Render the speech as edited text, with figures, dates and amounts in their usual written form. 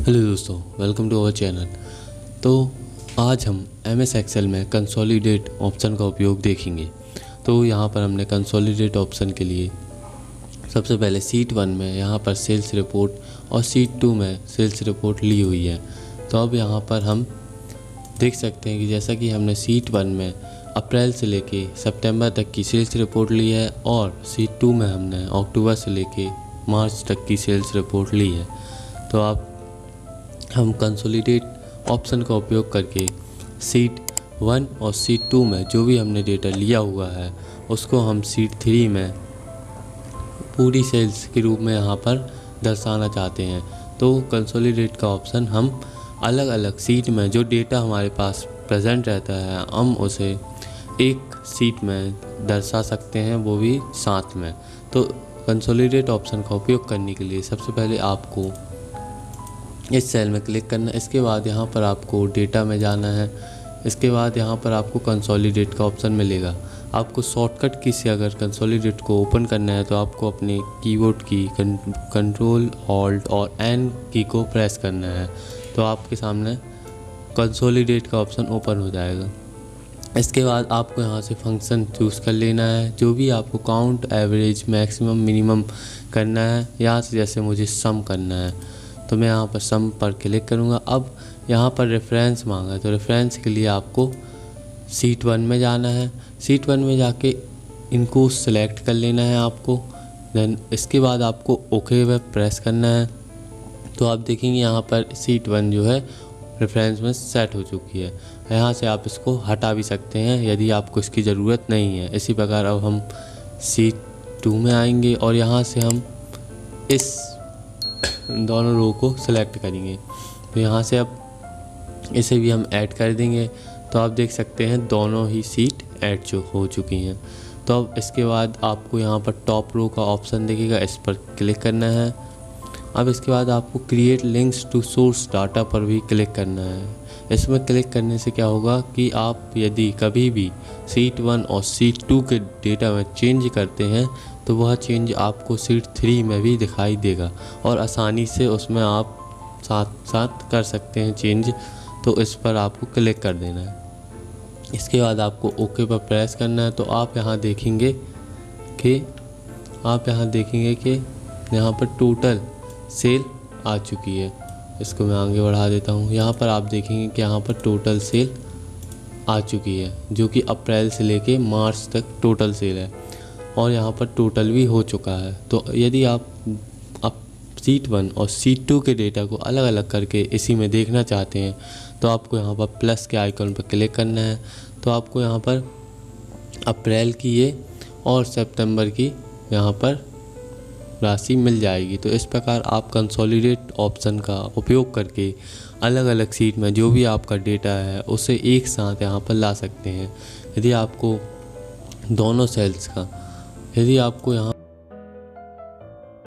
Hello दोस्तों, welcome to our channel. तो आज हम MS एक्सेल में कंसोलिडेट ऑप्शन का उपयोग देखेंगे। तो यहाँ पर हमने कंसोलिडेट ऑप्शन के लिए सबसे पहले शीट 1 में यहाँ पर सेल्स रिपोर्ट और शीट 2 में सेल्स रिपोर्ट ली हुई है। तो अब यहाँ पर हम देख सकते हैं कि जैसा कि हमने शीट 1 में अप्रैल से लेके सितंबर तक की सेल्स रिपोर्ट ली है और शीट 2 में हमने अक्टूबर से लेके मार्च तक की सेल्स रिपोर्ट ली है। तो आप हम कंसोलिडेट ऑप्शन का उपयोग करके शीट 1 और शीट 2 में जो भी हमने डेटा लिया हुआ है उसको हम शीट 3 में पूरी सेल्स के रूप में यहाँ पर दर्शाना चाहते हैं। तो कंसोलिडेट का ऑप्शन हम अलग अलग शीट में जो डेटा हमारे पास प्रेजेंट रहता है हम उसे एक शीट में दर्शा सकते हैं, वो भी साथ में। तो कंसोलिडेट ऑप्शन का उपयोग करने के लिए सबसे पहले आपको इस सेल में क्लिक करना है। इसके बाद यहाँ पर आपको डेटा में जाना है। इसके बाद यहाँ पर आपको कंसोलिडेट का ऑप्शन मिलेगा। आपको शॉर्टकट की से अगर कंसोलिडेट को ओपन करना है तो आपको अपने कीबोर्ड की कंट्रोल ऑल्ट और एन की को प्रेस करना है। तो आपके सामने कंसोलिडेट का ऑप्शन ओपन हो जाएगा। इसके बाद आपको यहाँ से फंक्शन चूज़ कर लेना है, जो भी आपको काउंट, एवरेज, मैक्सिमम, मिनिमम करना है। यहाँ से जैसे मुझे सम करना है तो मैं यहाँ पर सम पर क्लिक करूँगा। अब यहाँ पर रेफरेंस मांगा है तो रेफरेंस के लिए आपको शीट 1 में जाना है। शीट 1 में जाके इनको सेलेक्ट कर लेना है आपको। देन इसके बाद आपको ओके पे प्रेस करना है। तो आप देखेंगे यहाँ पर शीट 1 जो है रेफरेंस में सेट हो चुकी है। यहाँ से आप इसको हटा भी सकते हैं यदि आपको इसकी ज़रूरत नहीं है। इसी प्रकार अब हम शीट 2 में आएंगे और यहाँ से हम इस दोनों रो को सिलेक्ट करेंगे। तो यहाँ से अब इसे भी हम ऐड कर देंगे। तो आप देख सकते हैं दोनों ही सीट ऐड हो चुकी हैं। तो अब इसके बाद आपको यहाँ पर टॉप रो का ऑप्शन दिखेगा, इस पर क्लिक करना है। अब इसके बाद आपको create links to source data पर भी क्लिक करना है। इसमें क्लिक करने से क्या होगा कि आप यदि कभी भी शीट 1 और शीट 2 के डेटा में चेंज करते हैं तो वह चेंज आपको शीट 3 में भी दिखाई देगा और आसानी से उसमें आप साथ साथ कर सकते हैं चेंज। तो इस पर आपको क्लिक कर देना है। इसके बाद आपको ओके पर प्रेस करना है। तो आप यहाँ देखेंगे कि यहाँ पर टोटल सेल आ चुकी है। इसको मैं आगे बढ़ा देता हूँ। यहाँ पर आप देखेंगे कि यहाँ पर टोटल सेल आ चुकी है, जो कि अप्रैल से लेके मार्च तक टोटल सेल है और यहाँ पर टोटल भी हो चुका है। तो यदि आप शीट 1 और शीट 2 के डेटा को अलग अलग करके इसी में देखना चाहते हैं तो आपको यहाँ पर प्लस के आइकन पर क्लिक करना है। तो आपको यहाँ पर अप्रैल की ये और सितंबर की यहाँ पर राशि मिल जाएगी। तो इस प्रकार आप कंसोलिडेट ऑप्शन का उपयोग करके अलग अलग शीट में जो भी आपका डेटा है उसे एक साथ यहाँ पर ला सकते हैं। यदि आपको दोनों सेल्स का यदि आपको यहाँ